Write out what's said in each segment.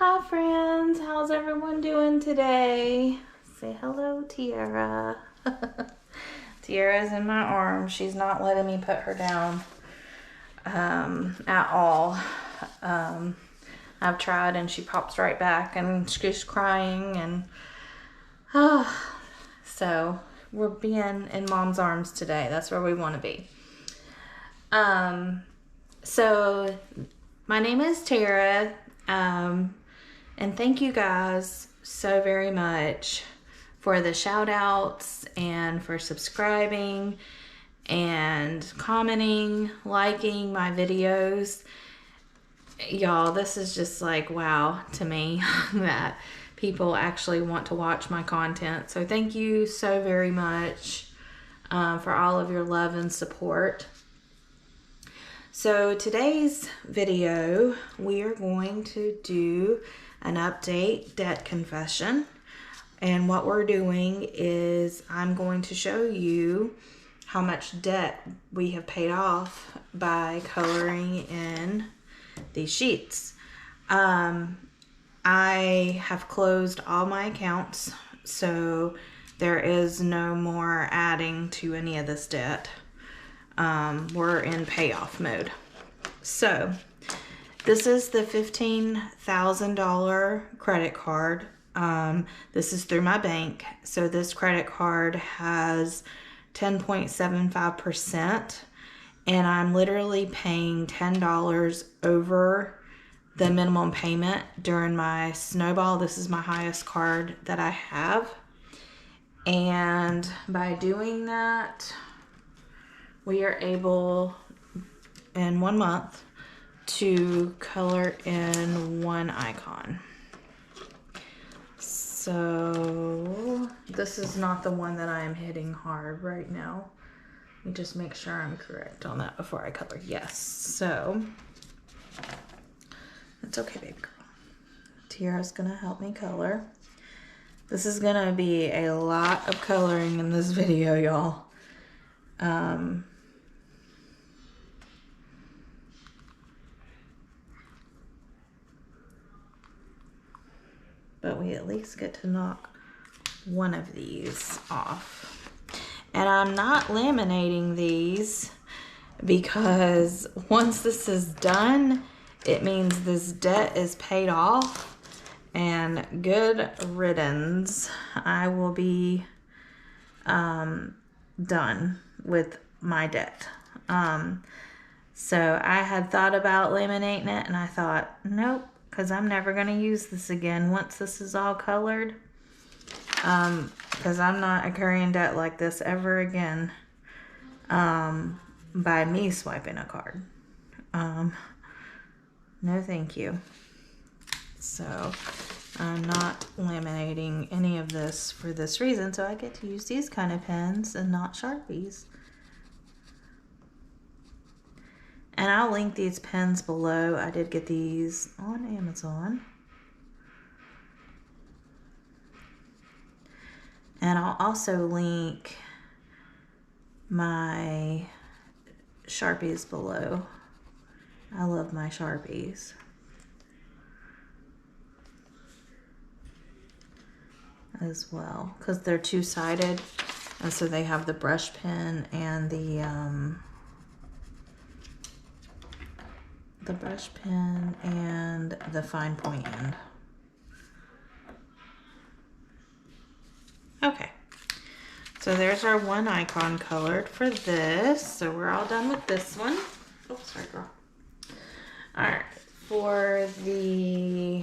Hi friends, how's everyone doing today? Say hello, Tiara. Tiara's in my arms. She's not letting me put her down at all. I've tried and she pops right back and she's crying and so we're being in mom's arms today. That's where we want to be. So my name is Tara. And thank you guys so very much for the shout outs and for subscribing and commenting, liking my videos. Y'all, this is just like wow to me that people actually want to watch my content. So thank you so very much for all of your love and support. So today's video, we are going to do an update debt confession. And what we're doing is I'm going to show you how much debt we have paid off by coloring in these sheets. I have closed all my accounts, so there is no more adding to any of this debt. We're in payoff mode. So this is the $15,000 credit card. This is through my bank. So this credit card has 10.75%, and I'm literally paying $10 over the minimum payment during my snowball. This is my highest card that I have. And by doing that, we are able in 1 month to color in one icon. So this is not the one that I am hitting hard right now. Let me just make sure I'm correct on that before I color. Yes, so it's okay, baby girl. Tiara's gonna help me color. This is gonna be a lot of coloring in this video, y'all. But we at least get to knock one of these off. And I'm not laminating these because once this is done, it means this debt is paid off and good riddance. I will be done with my debt. So I had thought about laminating it and I thought, nope, because I'm never going to use this again once this is all colored. Because I'm not incurring debt like this ever again by me swiping a card. No thank you. So I'm not laminating any of this for this reason, so I get to use these kind of pens and not Sharpies. And I'll link these pens below. I did get these on Amazon. And I'll also link my Sharpies below. I love my Sharpies. As well, because they're two-sided, and so they have the brush pen and the brush pen and the fine point end. Okay, so there's our one icon colored for this. So we're all done with this one. Oh, sorry, girl. All right, for the,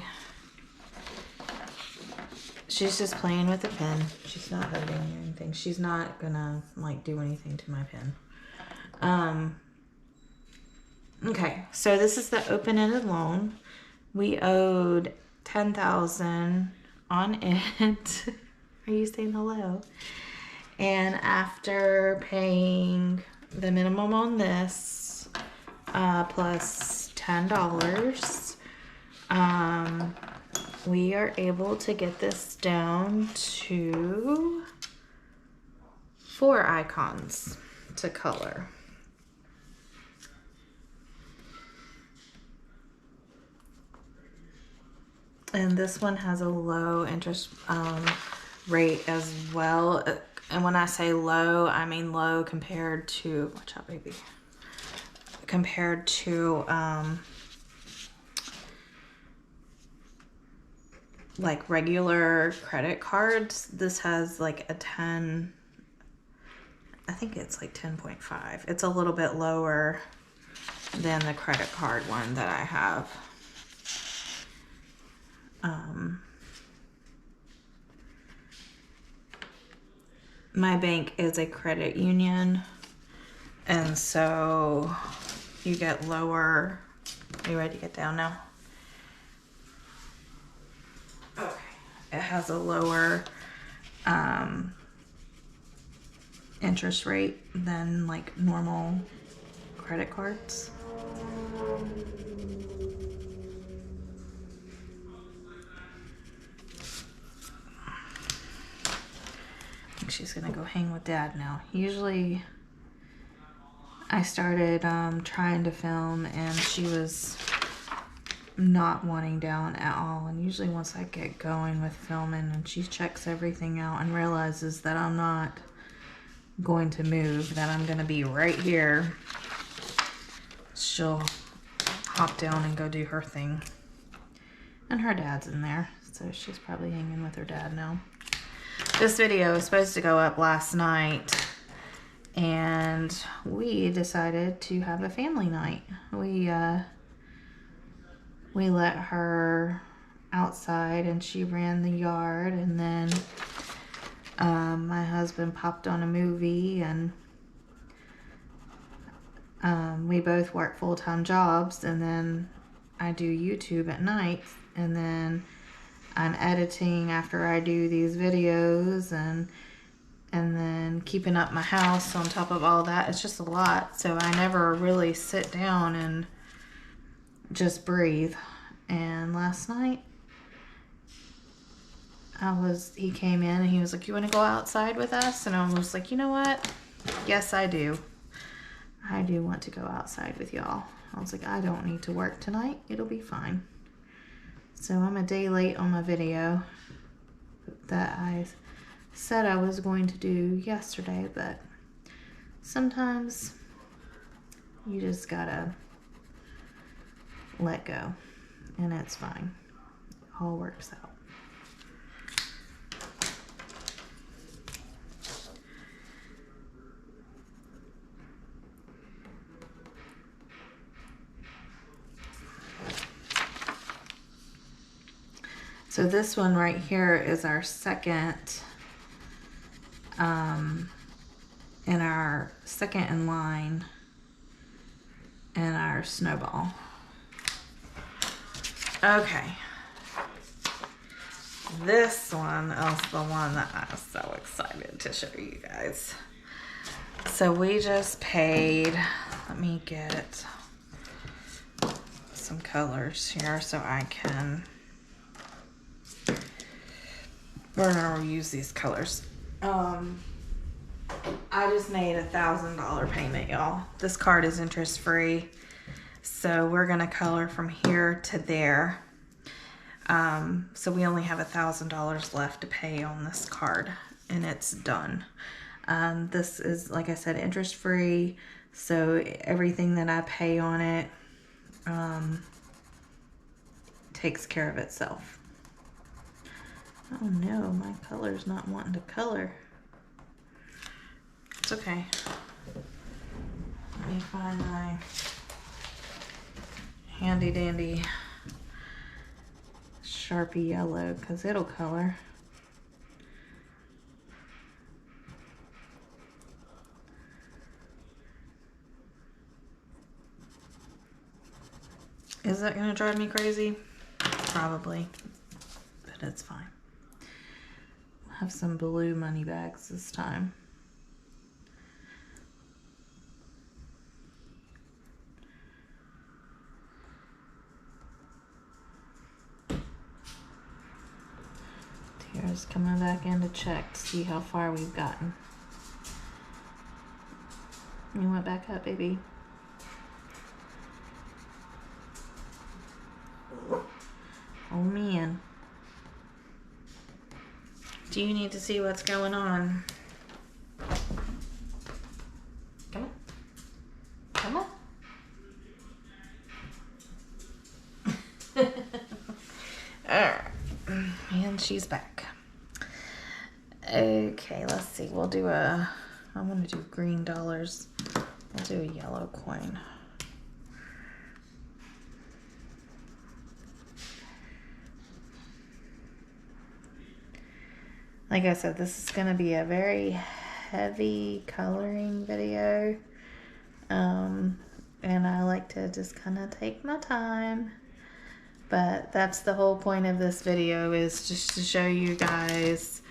she's just playing with the pen. She's not hurting or anything. She's not gonna like do anything to my pen. Okay, so this is the open-ended loan. We owed $10,000 on it. Are you saying hello? And after paying the minimum on this, plus $10, we are able to get this down to 4 icons to color. And this one has a low interest rate as well. And when I say low, I mean low compared to, watch out baby, compared to like regular credit cards. This has like a 10, I think it's like 10.5. It's a little bit lower than the credit card one that I have. My bank is a credit union, and so you get lower. Are you ready to get down now? Okay. It has a lower interest rate than like normal credit cards. I think she's gonna go hang with Dad now. Usually I started trying to film and she was not wanting down at all, and usually once I get going with filming and she checks everything out and realizes that I'm not going to move, that I'm gonna be right here, she'll hop down and go do her thing. And her dad's in there, so she's probably hanging with her dad now. This video was supposed to go up last night, and we decided to have a family night. We let her outside and she ran the yard, and then my husband popped on a movie, and we both work full-time jobs, and then I do YouTube at night, and then I'm editing after I do these videos, and then keeping up my house on top of all that. It's just a lot, so I never really sit down and just breathe. And last night he came in and he was like, "You want to go outside with us?" And I was like, "You know what? Yes, I do. I do want to go outside with y'all." I was like, "I don't need to work tonight. It'll be fine." So I'm a day late on my video that I said I was going to do yesterday, but sometimes you just gotta let go, and it's fine. It all works out. So this one right here is our second, and our second in line in our snowball. Okay. This one is the one that I'm so excited to show you guys. So we just paid, let me get some colors here so I can, we're gonna use these colors. I just made $1,000 payment, y'all. This card is interest free, so we're gonna color from here to there. So we only have $1,000 left to pay on this card, and it's done. This is, like I said, interest free, so everything that I pay on it takes care of itself. Oh no, my color's not wanting to color. It's okay. Let me find my handy dandy Sharpie yellow, because it'll color. Is that gonna drive me crazy? Probably, but it's fine. I'll have some blue money bags this time. Tara's coming back in to check to see how far we've gotten. You went back up, baby. Oh man. Do you need to see what's going on? Come on. Come on. Alright. And she's back. Okay, let's see. We'll do I want to do green dollars. We'll do a yellow coin. Like I said, this is going to be a very heavy coloring video. And I like to just kind of take my time. But that's the whole point of this video, is just to show you guys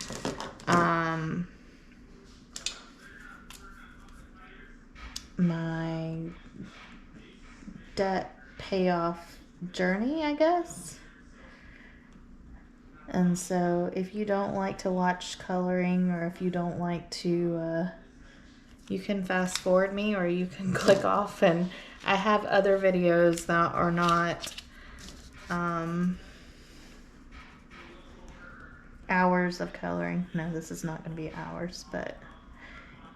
my debt payoff journey, I guess. And so if you don't like to watch coloring, or if you don't like to, you can fast forward me, or you can click off. And I have other videos that are not hours of coloring. No, this is not going to be hours, but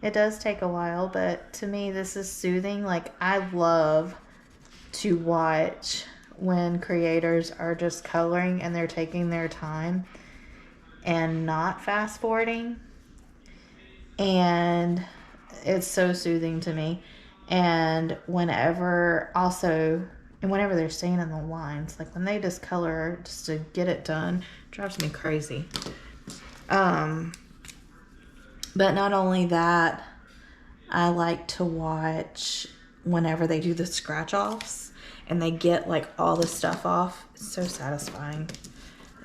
it does take a while. But to me, this is soothing. Like, I love to watch when creators are just coloring and they're taking their time and not fast forwarding, and it's so soothing to me. And whenever they're staying in the lines, like when they just color just to get it done, it drives me crazy. But not only that, I like to watch whenever they do the scratch offs and they get like all the stuff off. It's so satisfying.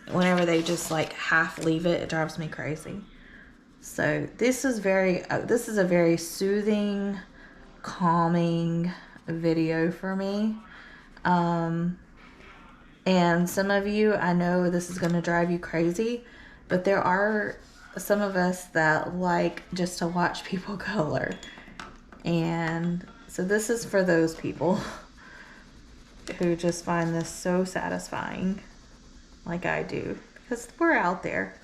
Whenever they just like half leave it, it drives me crazy. So this is a very soothing, calming video for me. And some of you, I know this is going to drive you crazy, but there are some of us that like just to watch people color. And so this is for those people who just find this so satisfying, like I do, because we're out there.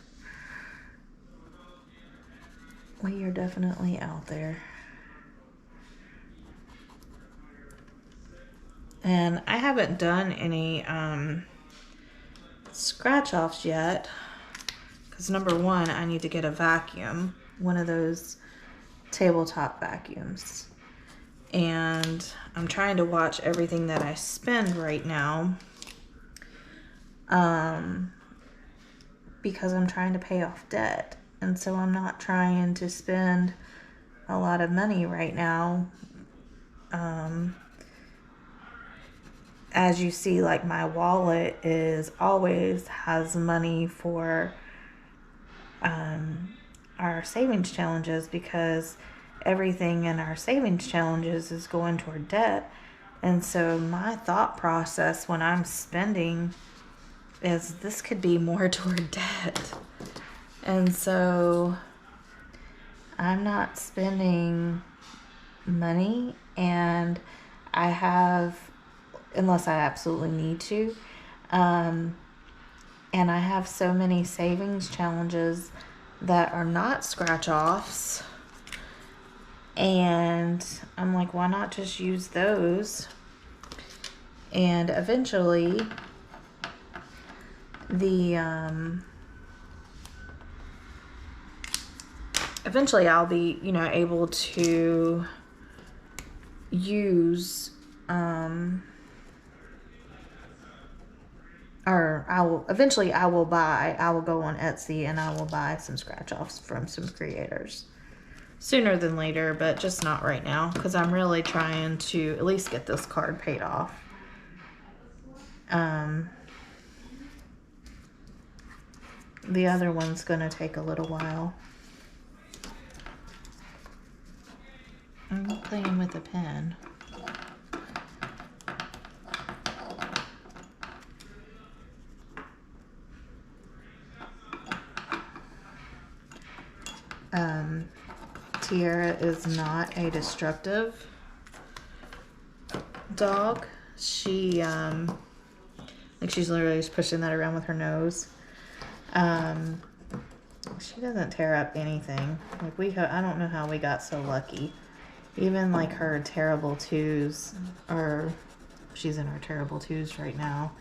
We are definitely out there. And I haven't done any scratch offs yet, because number one, I need to get a vacuum, one of those tabletop vacuums. And I'm trying to watch everything that I spend right now, because I'm trying to pay off debt. And so I'm not trying to spend a lot of money right now. As you see, like, my wallet always has money for our savings challenges, because everything in our savings challenges is going toward debt. And so my thought process when I'm spending is this could be more toward debt. And so I'm not spending money, and I have, unless I absolutely need to, and I have so many savings challenges that are not scratch offs, and I'm like, why not just use those? And eventually I'll be, able to use, or I will go on Etsy and I will buy some scratch offs from some creators sooner than later, but just not right now, because I'm really trying to at least get this card paid off. The other one's gonna take a little while. I'm playing with a pen. Tiara is not a destructive dog. She, she's literally just pushing that around with her nose. She doesn't tear up anything. Like I don't know how we got so lucky. Even like her terrible twos, or she's in her terrible twos right now,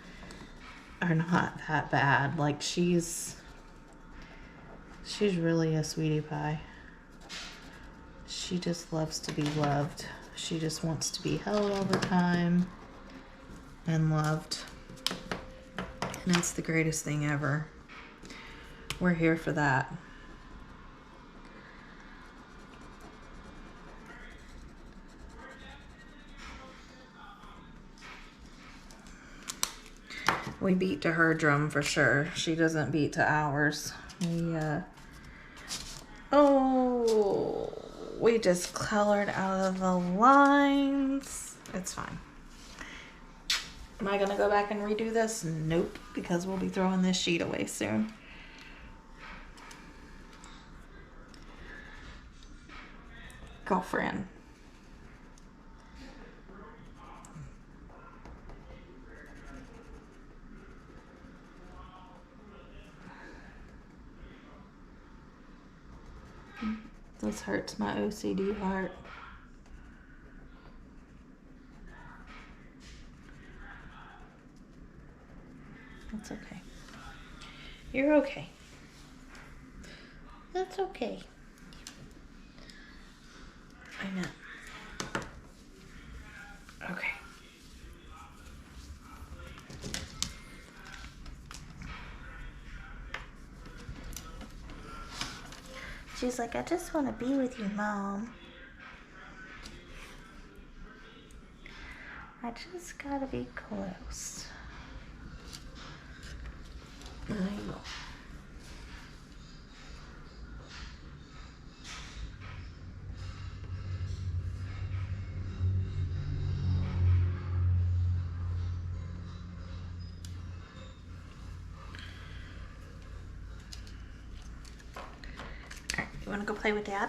are not that bad. Like she's really a sweetie pie. She just loves to be loved. She just wants to be held all the time and loved. And it's the greatest thing ever. We're here for that. We beat to her drum for sure. She doesn't beat to ours. We just colored out of the lines. It's fine. Am I gonna go back and redo this? Nope, because we'll be throwing this sheet away soon. Girlfriend. This hurts my OCD heart. That's okay. You're okay. That's okay. I know. Okay. She's like, I just want to be with you, Mom. I just gotta be close. I know. Alright, you wanna go play with Dad?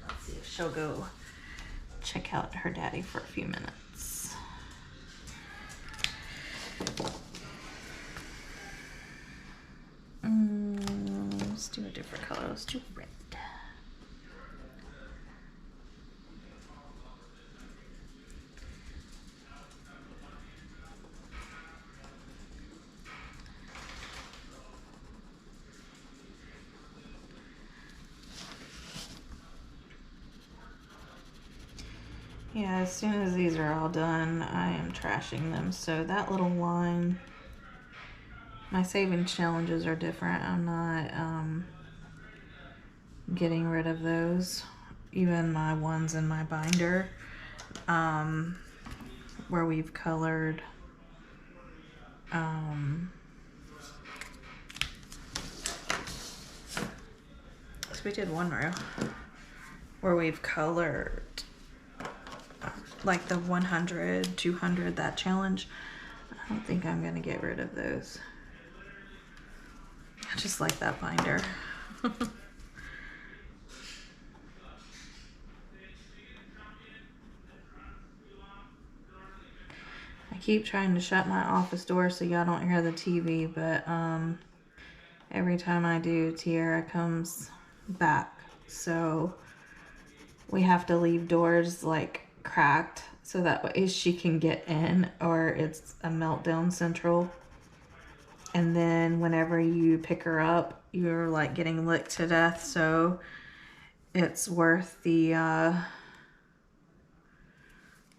Let's see if she'll go check out her daddy for a few minutes. Let's do a different color. Let's do red. Yeah, as soon as these are all done, I am trashing them. So that little line, my saving challenges are different. I'm not getting rid of those. Even my ones in my binder, where we've colored, so we did one row where we've colored like the 100, 200, that challenge. I don't think I'm gonna get rid of those. I just like that binder. I keep trying to shut my office door so y'all don't hear the TV, but every time I do, Tiara comes back. So we have to leave doors like cracked so that way she can get in, or it's a meltdown central. And then whenever you pick her up, you're like getting licked to death. So it's worth the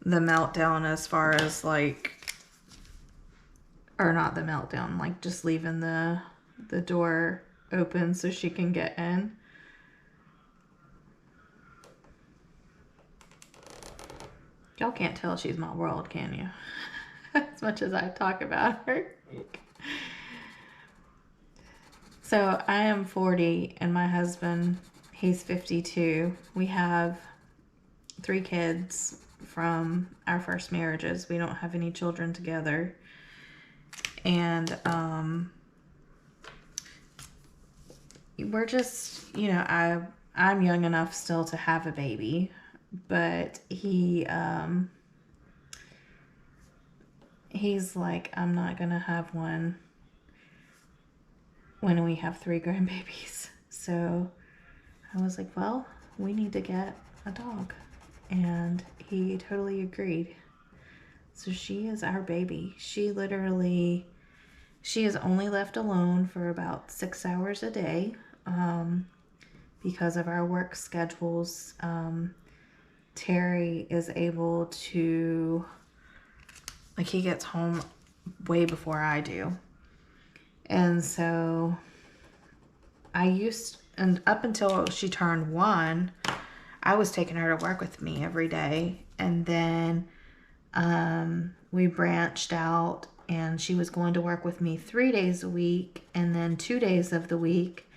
meltdown as far as like, or not the meltdown, like just leaving the door open so she can get in. Y'all can't tell she's my world, can you? As much as I talk about her. So I am 40 and my husband, he's 52. We have 3 kids from our first marriages. We don't have any children together. And we're just, you know, I'm young enough still to have a baby, but he's like, I'm not gonna have one when we have 3 grandbabies. So I was like, well, we need to get a dog. And he totally agreed. So she is our baby. She is only left alone for about 6 hours a day because of our work schedules. Terry is able to, like, he gets home way before I do. And so and up until she turned 1, I was taking her to work with me every day. And then we branched out, and she was going to work with me 3 days a week, and then 2 days of the week,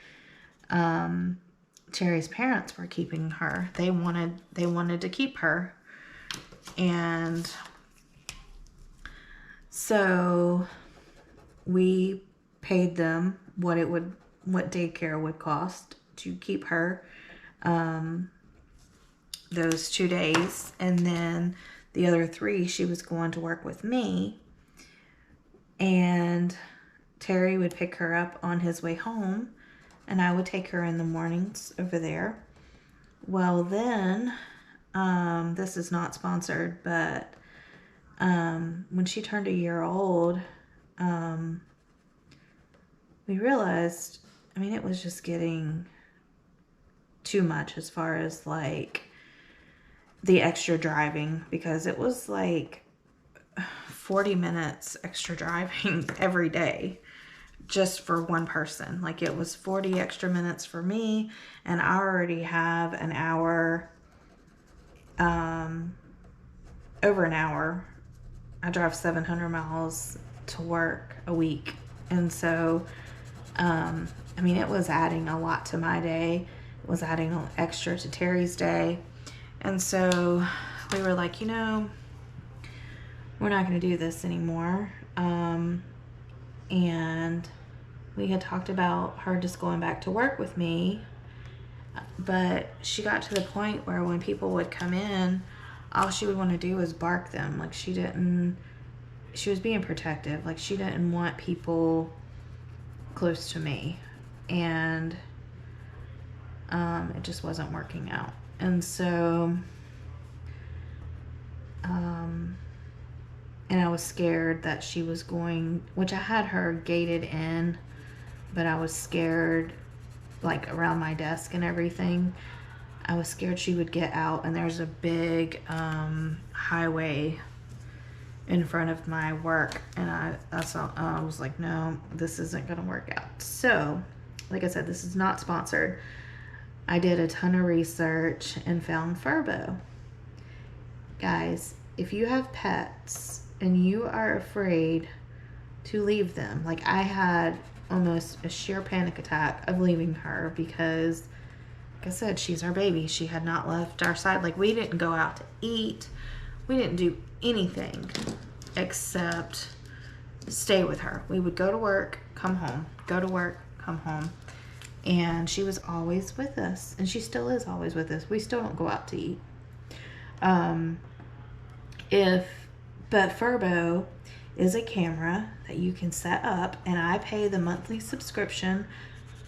Terry's parents were keeping her. They wanted to keep her. And so we paid them what daycare would cost to keep her those 2 days, and then the other 3 she was going to work with me, and Terry would pick her up on his way home, and I would take her in the mornings over there. Well, then this is not sponsored, but when she turned a year old, we realized, I mean, it was just getting too much as far as like the extra driving, because it was like 40 minutes extra driving every day just for one person. Like, it was 40 extra minutes for me, and I already have an hour, over an hour. I drive 700 miles to work a week. And so, I mean, it was adding a lot to my day. It was adding extra to Terry's day. And so we were like, we're not going to do this anymore. And we had talked about her just going back to work with me. But she got to the point where when people would come in, all she would want to do was bark them. Like, she was being protective. Like, she didn't want people close to me. And it just wasn't working out. And so, and I was scared that she was going, which I had her gated in, but I was scared, like, around my desk and everything. I was scared she would get out, and there's a big highway in front of my work, and I was like, no, this isn't gonna work out. So, like I said, this is not sponsored. I did a ton of research and found Furbo. Guys, if you have pets and you are afraid to leave them, like, I had almost a sheer panic attack of leaving her because, like I said, she's our baby. She had not left our side. Like, we didn't go out to eat. We didn't do anything except stay with her. We would go to work, come home, go to work, come home. And she was always with us, and she still is always with us. We still don't go out to eat. But Furbo is a camera that you can set up, and I pay the monthly subscription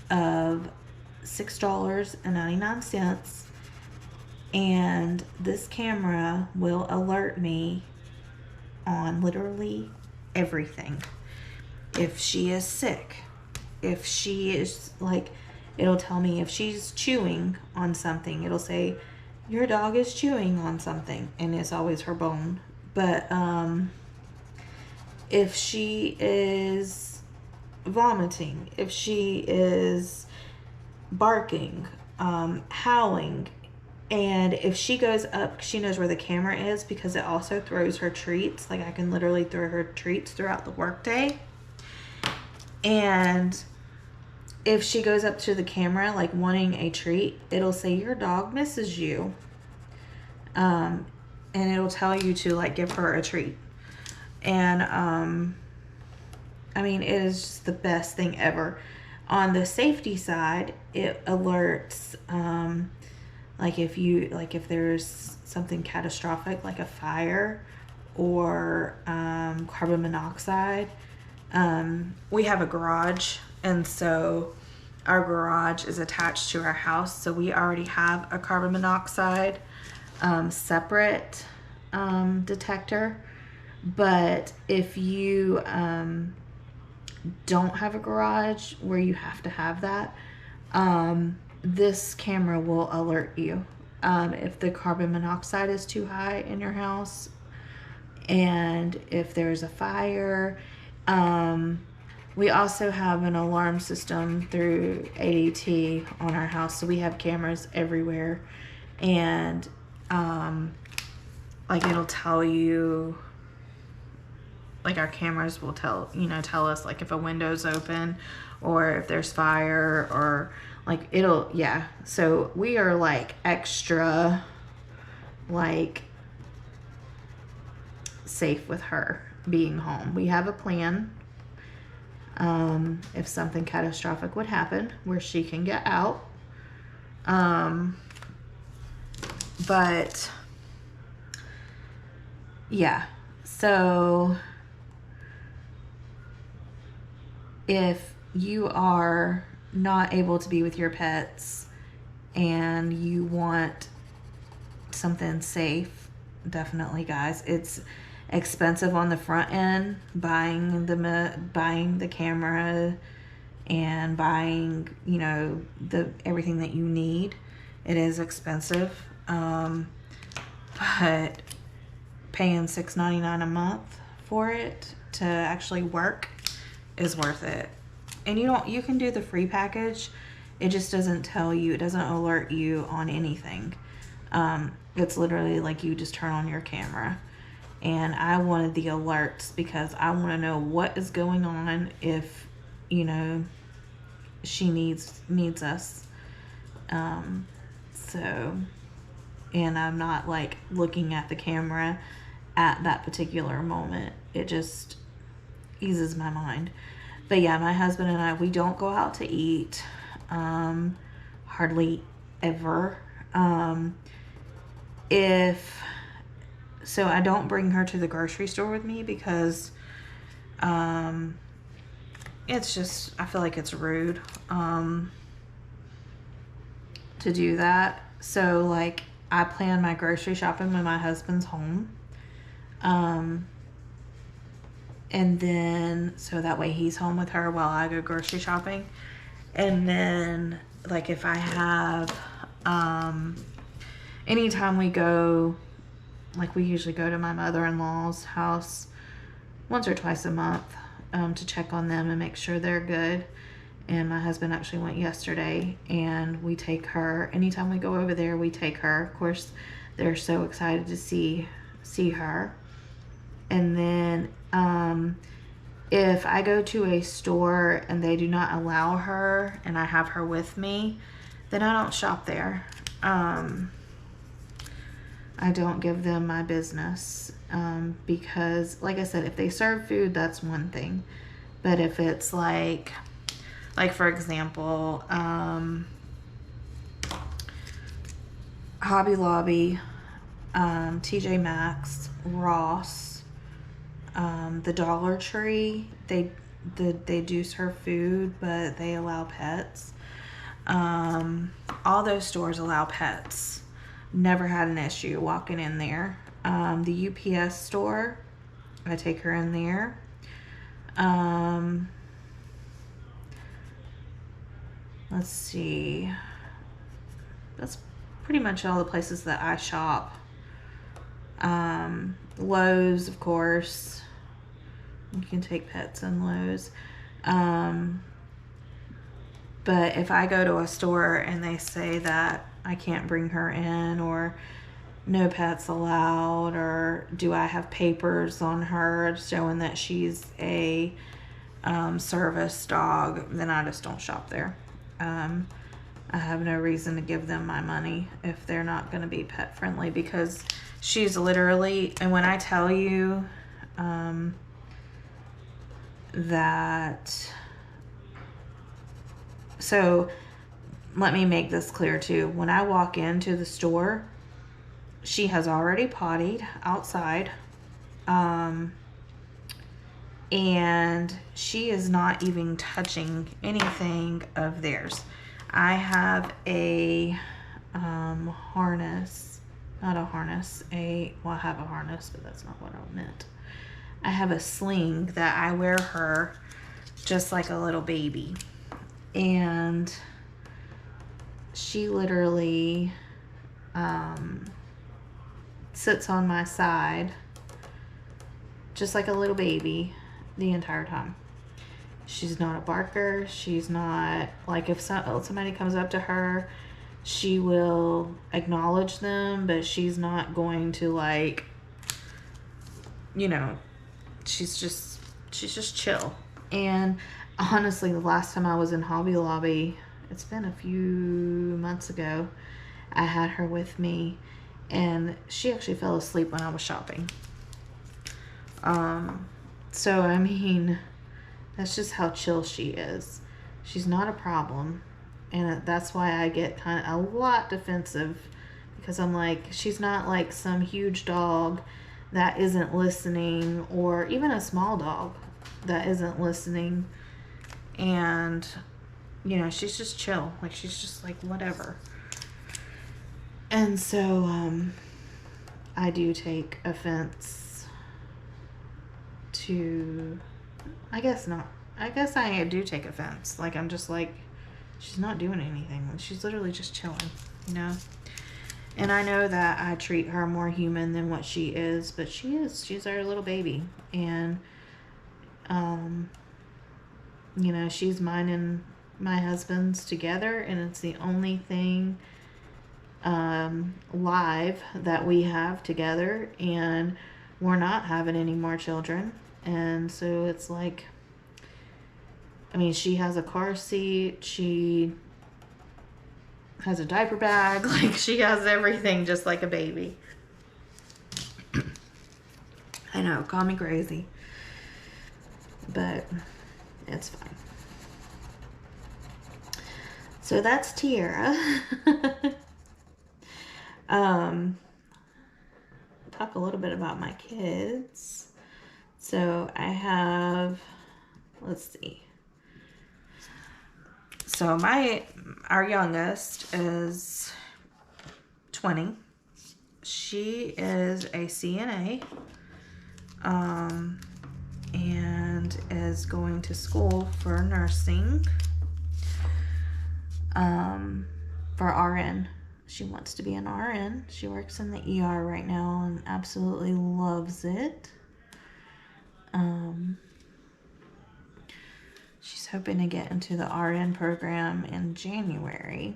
of $6.99, and this camera will alert me on literally everything. If she is sick, if she is, like, it'll tell me if she's chewing on something. It'll say, your dog is chewing on something, and it's always her bone. But if she is vomiting, if she is barking, howling, and if she goes up, she knows where the camera is, because it also throws her treats. Like, I can literally throw her treats throughout the workday. And if she goes up to the camera, like, wanting a treat, it'll say, your dog misses you. And it'll tell you to, like, give her a treat. And, I mean, it is just the best thing ever. On the safety side, it alerts, like, if there's something catastrophic, like a fire or carbon monoxide. We have a garage And so our garage is attached to our house, so we already have a carbon monoxide separate detector. But if you don't have a garage where you have to have that, this camera will alert you if the carbon monoxide is too high in your house, and if there's a fire. We also have an alarm system through ADT on our house, so we have cameras everywhere, and like it'll tell you, like our cameras will tell us like if a window's open or if there's fire, or like it'll, yeah. So we are like extra like safe with her being home. We have a plan if something catastrophic would happen where she can get out. But yeah, so if you are not able to be with your pets and you want something safe, definitely, guys, it's expensive on the front end, buying the camera and buying, you know, everything that you need. It is expensive, but paying $6.99 a month for it to actually work is worth it. And you can do the free package. It just doesn't tell you, it doesn't alert you on anything. It's literally like you just turn on your camera. And I wanted the alerts because I want to know what is going on if, you know, she needs us. So, and I'm not like looking at the camera at that particular moment. It just eases my mind. But yeah, my husband and I, we don't go out to eat hardly ever. So I don't bring her to the grocery store with me because it's just, I feel like it's rude to do that. So like I plan my grocery shopping when my husband's home. And then, so that way he's home with her while I go grocery shopping. And then like if I have, anytime we go, like we usually go to my mother-in-law's house once or twice a month to check on them and make sure they're good. And my husband actually went yesterday, and we take her, anytime we go over there, we take her. Of course, they're so excited to see her. And then if I go to a store and they do not allow her and I have her with me, then I don't shop there. I don't give them my business because, like I said, if they serve food, that's one thing. But if it's like for example, Hobby Lobby, TJ Maxx, Ross, the Dollar Tree, they do serve food, but they allow pets. All those stores allow pets. Never had an issue walking in there. The UPS store, I take her in there. Let's see. That's pretty much all the places that I shop. Lowe's, of course. You can take pets in Lowe's. But if I go to a store and they say that I can't bring her in, or no pets allowed, or do I have papers on her showing that she's a service dog, then I just don't shop there. I have no reason to give them my money if they're not going to be pet friendly, because she's literally, and when I tell you that, so let me make this clear too. When I walk into the store, she has already pottied outside. and she is not even touching anything of theirs. I have a harness, not a harness, well, I have a harness, but that's not what I meant. I have a sling that I wear her just like a little baby, and she literally sits on my side just like a little baby the entire time. She's not a barker. She's not, like, if somebody comes up to her, she will acknowledge them, but she's not going to, like, you know, she's just chill. And honestly, the last time I was in Hobby Lobby, it's been a few months ago, I had her with me, and she actually fell asleep when I was shopping. So, I mean, that's just how chill she is. She's not a problem. And that's why I get kind of a lot defensive, because I'm like, she's not like some huge dog that isn't listening, or even a small dog that isn't listening. And, you know, she's just chill. Like, she's just like, whatever. And so, I do take offense to, I guess I do take offense. Like, I'm just like, she's not doing anything. She's literally just chilling, you know? And I know that I treat her more human than what she is, but she is. She's our little baby. And, you know, she's mine and my husband's together, and it's the only thing live that we have together, and we're not having any more children. And so it's like, I mean, she has a car seat, she has a diaper bag, like, she has everything just like a baby. I know, call me crazy, but it's fine. So that's Tiara. Talk a little bit about my kids. So I have, let's see. So our youngest is 20. She is a CNA, and is going to school for nursing, for RN. She wants to be an RN. She works in the ER right now and absolutely loves it. She's hoping to get into the RN program in January.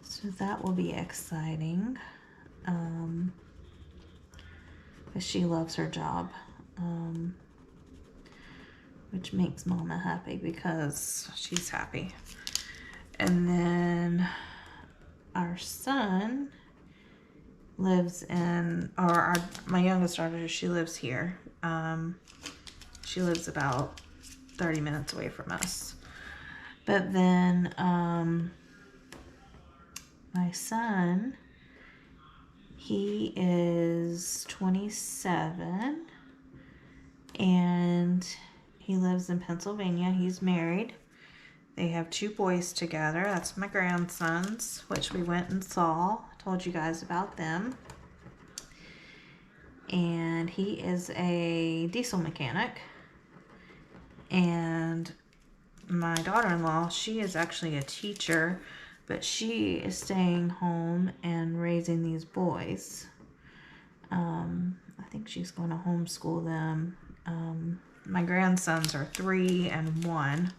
So that will be exciting. But she loves her job. Which makes Mama happy because she's happy. And then our son lives in, my youngest daughter, she lives here. She lives about 30 minutes away from us. But then my son, he is 27, and he lives in Pennsylvania. He's married. They have 2 boys together. That's my grandsons, which we went and saw. Told you guys about them. And he is a diesel mechanic. And my daughter-in-law, she is actually a teacher, but she is staying home and raising these boys. I think she's going to homeschool them. My grandsons are 3 and 1.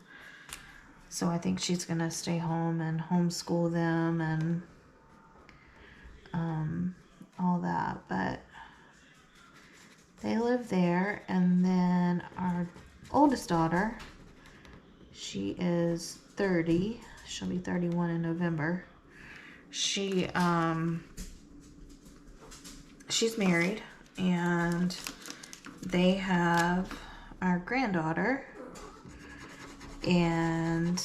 So I think she's going to stay home and homeschool them and all that. But they live there. And then our oldest daughter, she is 30. She'll be 31 in November. She's married, and they have our granddaughter, and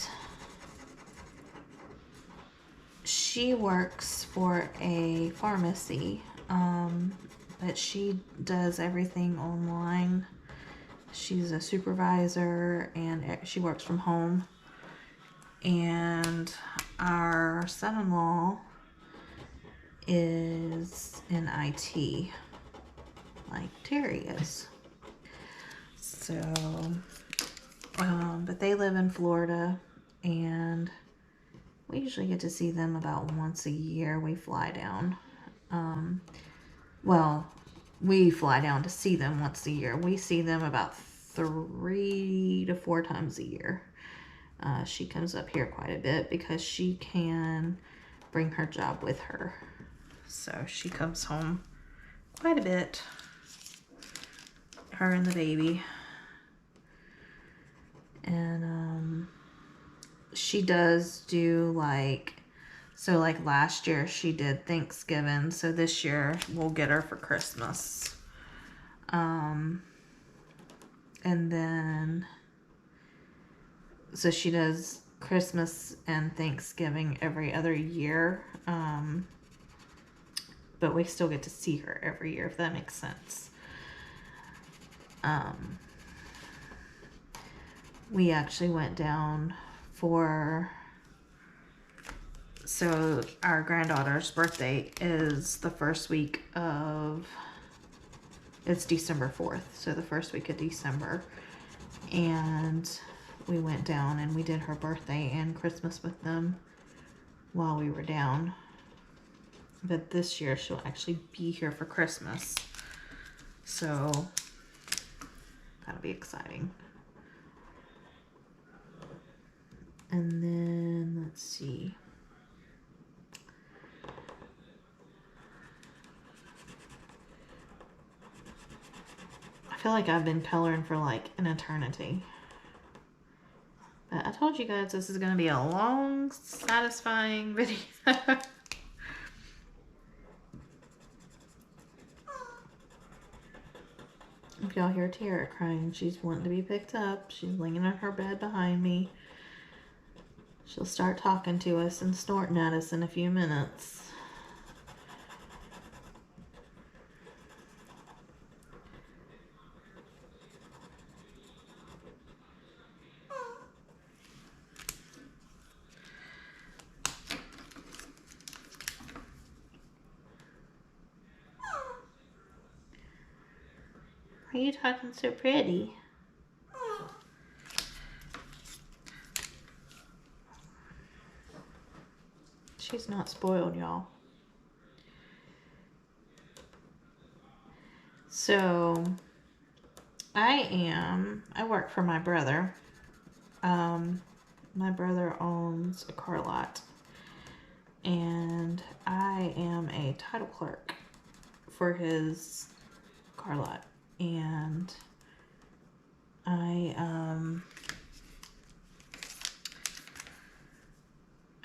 she works for a pharmacy, but she does everything online, She's a supervisor and she works from home. And our son-in-law is in IT, like Terry is. So, but they live in Florida, and we usually get to see them about once a year. We fly down. Well, we fly down to see them once a year. We see them about 3 to 4 times a year. She comes up here quite a bit because she can bring her job with her. So she comes home quite a bit. Her and the baby. And she does do like, so like last year she did Thanksgiving. So this year we'll get her for Christmas. And then, so she does Christmas and Thanksgiving every other year. But we still get to see her every year, if that makes sense. We actually went down for, so our granddaughter's birthday is the first week of, it's December 4th, so the first week of December. And we went down and we did her birthday and Christmas with them while we were down. But this year she'll actually be here for Christmas. So that'll be exciting. And then, let's see. I feel like I've been coloring for like an eternity. But I told you guys this is going to be a long, satisfying video. If y'all hear Tara crying, she's wanting to be picked up. She's laying in her bed behind me. She'll start talking to us and snorting at us in a few minutes. Why are you talking so pretty? She's not spoiled, y'all. So, I work for my brother. My brother owns a car lot. And I am a title clerk for his car lot. And I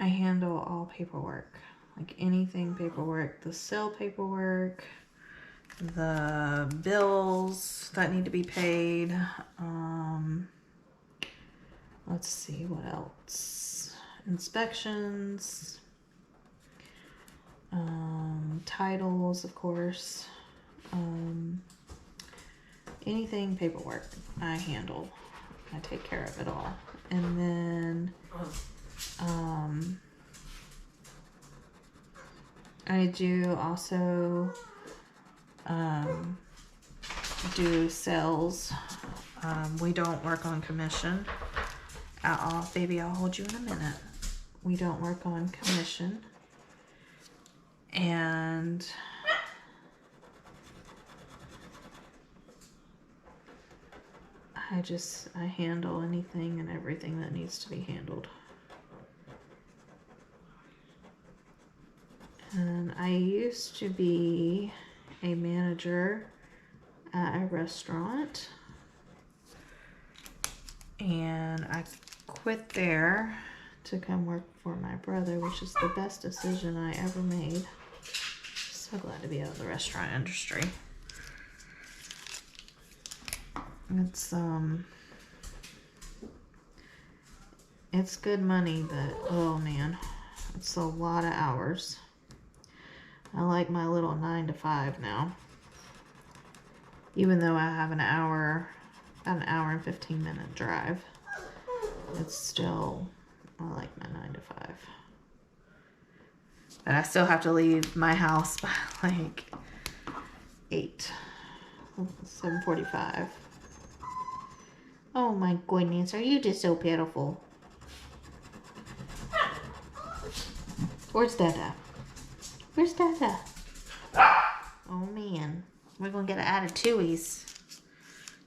handle all paperwork, like anything paperwork, the sale paperwork, the bills that need to be paid. Let's see what else. Inspections, titles, of course. Anything paperwork I handle. I take care of it all. And then I do also do sales. We don't work on commission at all. Baby, I'll hold you in a minute. We don't work on commission. And I handle anything and everything that needs to be handled. And I used to be a manager at a restaurant, and I quit there to come work for my brother, which is the best decision I ever made. So glad to be out of the restaurant industry. It's good money, but oh man, it's a lot of hours. I like my little 9 to 5 now. Even though I have an hour an hour and 15-minute drive. It's still, I like my 9 to 5. But I still have to leave my house by like 7:45. Oh my goodness, are you just so pitiful? Where's Dada? Where's Dada? Oh man, we're gonna get an attitude.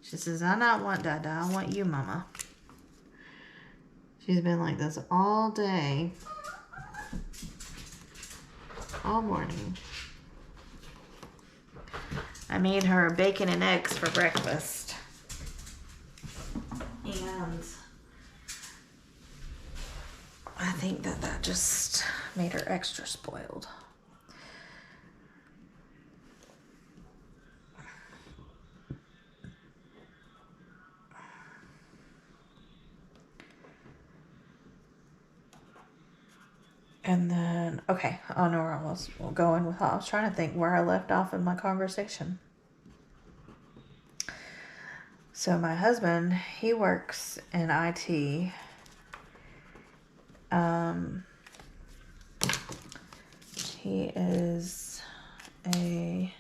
She says, I not want Dada, I want you, Mama. She's been like this all day. All morning. I made her bacon and eggs for breakfast. And I think that just made her extra spoiled. And then, okay, I don't know where I was going with that. I was trying to think where I left off in my conversation. So my husband, he works in IT. He is a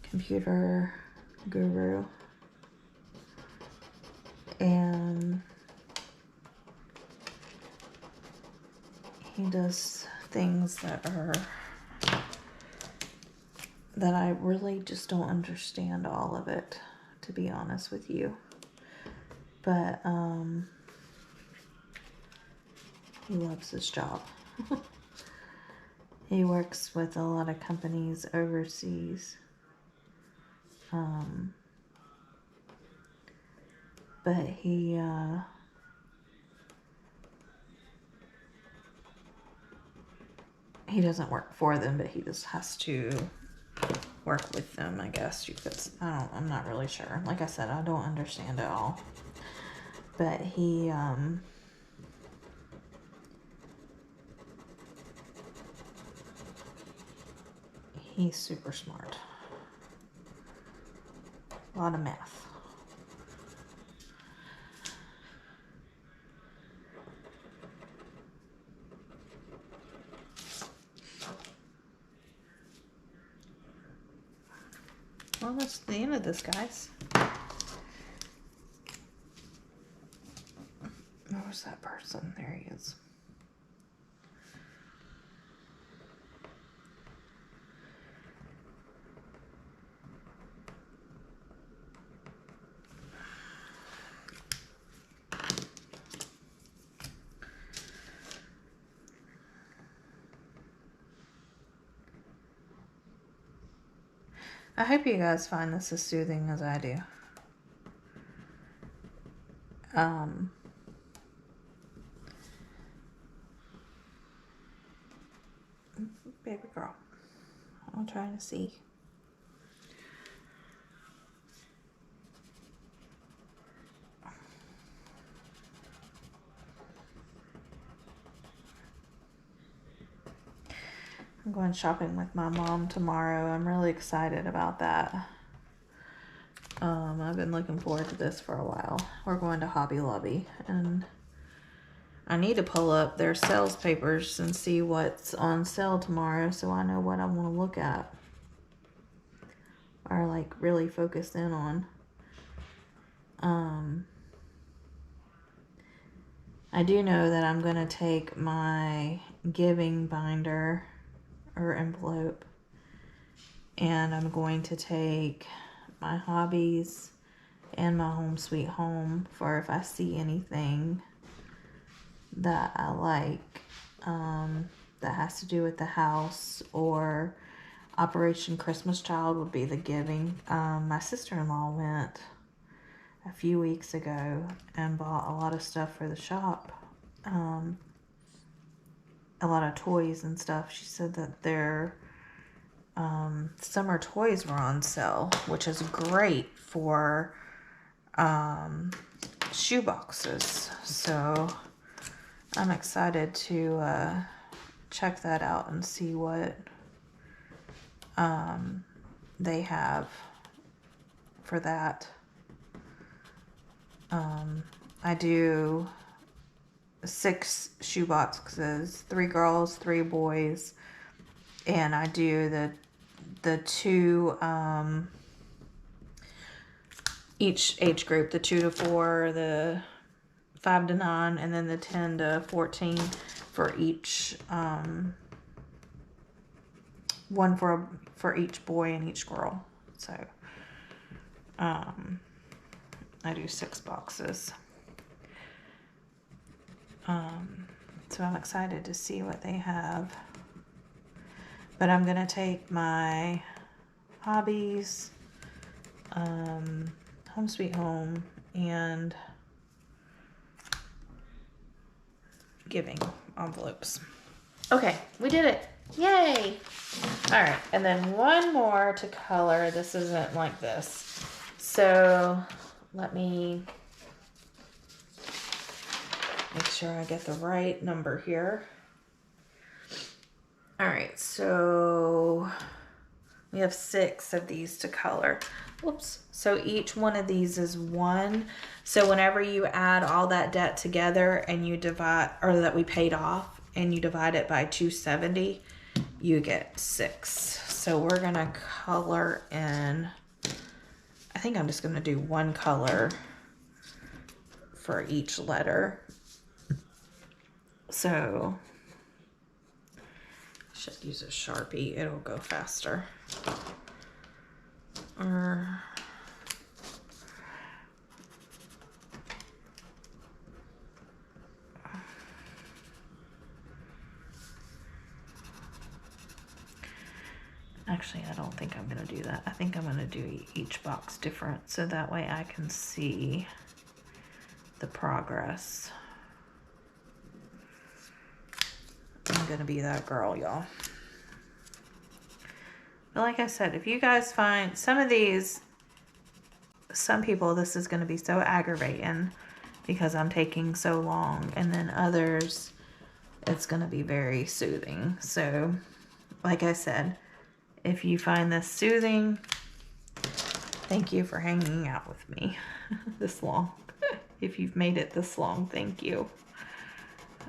computer guru. And he does things that I really just don't understand all of it, to be honest with you. But he loves his job. He works with a lot of companies overseas. But he doesn't work for them, but he just has to work with them, I guess you could. I'm not really sure. Like I said, I don't understand it all. But he's super smart. A lot of math. Well, that's the end of this, guys. Where's that person? There he is. I hope you guys find this as soothing as I do. Baby girl, I'm trying to see. I'm going shopping with my mom tomorrow. I'm really excited about that. I've been looking forward to this for a while. We're going to Hobby Lobby, and I need to pull up their sales papers and see what's on sale tomorrow so I know what I want to look at. Or like really focus in on. I do know that I'm going to take my giving binder or envelope, and I'm going to take my hobbies and my home sweet home for if I see anything that I like that has to do with the house, or Operation Christmas Child would be the giving. My sister-in-law went a few weeks ago and bought a lot of stuff for the shop. A lot of toys and stuff. She said that their summer toys were on sale, which is great for shoe boxes. So I'm excited to check that out and see what they have for that. I do 6 shoe boxes, 3 girls, 3 boys, and I do the 2 each age group, the 2 to 4, the 5 to 9, and then the 10 to 14 for each one for each boy and each girl. So I do 6 boxes. So I'm excited to see what they have. But I'm gonna take my hobbies, Home Sweet Home, and giving envelopes. Okay, we did it. Yay! All right, and then one more to color. This isn't like this. So let me make sure I get the right number here. All right, so we have 6 of these to color. Whoops. So each one of these is 1. So whenever you add all that debt together and you divide, or that we paid off, and you divide it by 270, you get 6. So we're gonna color in, I think I'm just gonna do 1 color for each letter. So I should use a Sharpie, it'll go faster. Or actually, I don't think I'm gonna do that. I think I'm gonna do each box different so that way I can see the progress. I'm gonna be that girl, y'all. But like I said, if you guys find some of these, some people, this is gonna be so aggravating because I'm taking so long, and then others, it's gonna be very soothing. So like I said, if you find this soothing, thank you for hanging out with me this long. If you've made it this long, thank you.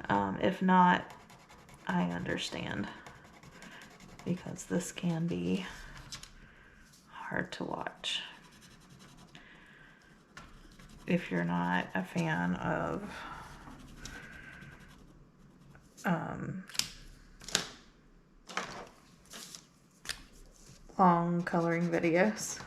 If not, I understand, because this can be hard to watch if you're not a fan of long coloring videos.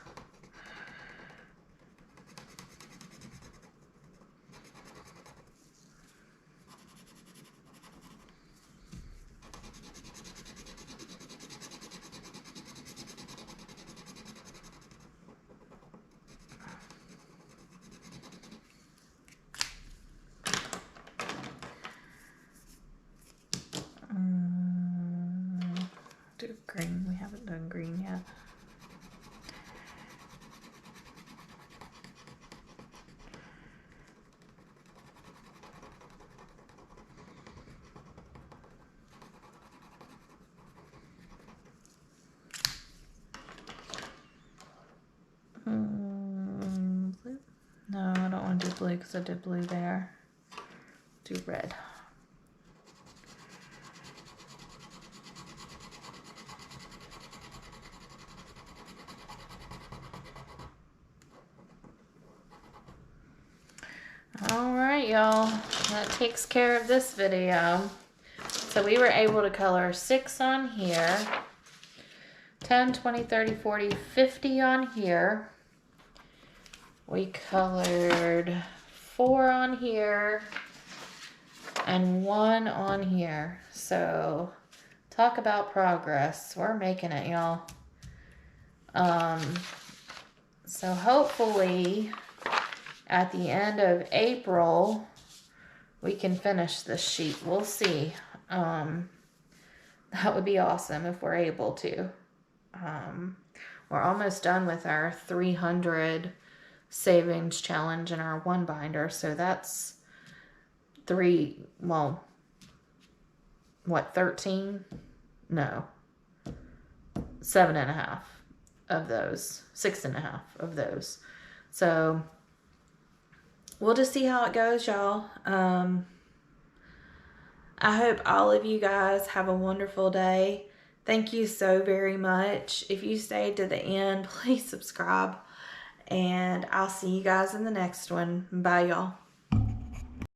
Do green. We haven't done green yet. Blue? No, I don't want to do blue because I did blue there. Do red. Alright, y'all, that takes care of this video. So we were able to color 6 on here, 10, 20, 30, 40, 50 on here. We colored 4 on here and 1 on here. So talk about progress. We're making it, y'all. So hopefully at the end of April, we can finish this sheet. We'll see. That would be awesome if we're able to. We're almost done with our 300 savings challenge in our 1 binder. So that's 13? No. 7.5 of those. 6.5 of those. So we'll just see how it goes, y'all. I hope all of you guys have a wonderful day. Thank you so very much. If you stayed to the end, please subscribe. And I'll see you guys in the next one. Bye, y'all.